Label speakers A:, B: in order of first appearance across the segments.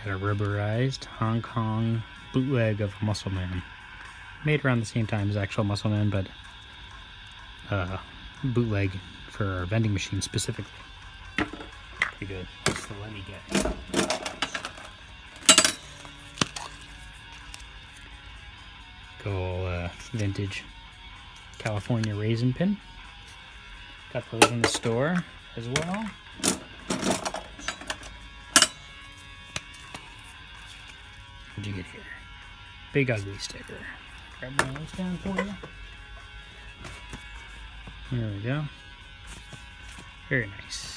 A: Got a rubberized Hong Kong bootleg of Muscle Man. Made around the same time as actual Muscle Man, but bootleg for our vending machine specifically. Pretty good. So let me get vintage California raisin pin. Got those in the store as well. What'd you get here? Big ugly sticker. Grab one of those down for you. There we go. Very nice.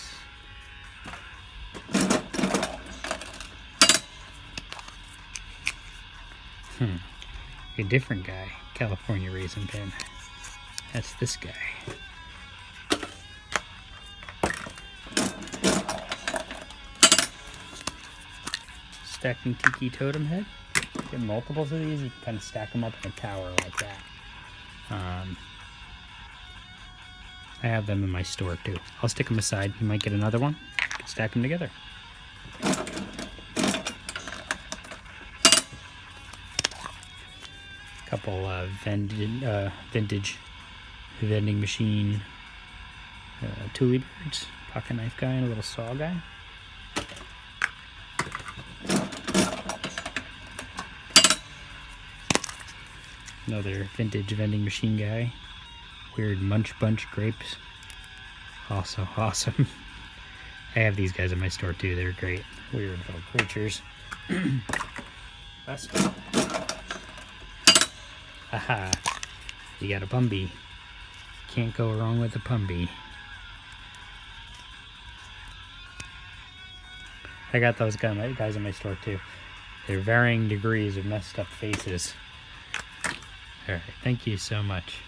A: A different guy. California raisin pin. That's this guy. Stacking Tiki Totem Head. Get multiples of these, you can kind of stack them up in a tower like that. I have them in my store too. I'll stick them aside. You might get another one. Stack them together. Couple vintage vending machine toolie birds, pocket knife guy, and a little saw guy. Another vintage vending machine guy. Weird Munch Bunch grapes. Also awesome. I have these guys in my store too. They're great. Weird little creatures. Haha. You got a Pumby. Can't go wrong with a Pumby. I got those guys in my store too. They're varying degrees of messed up faces. Alright, thank you so much.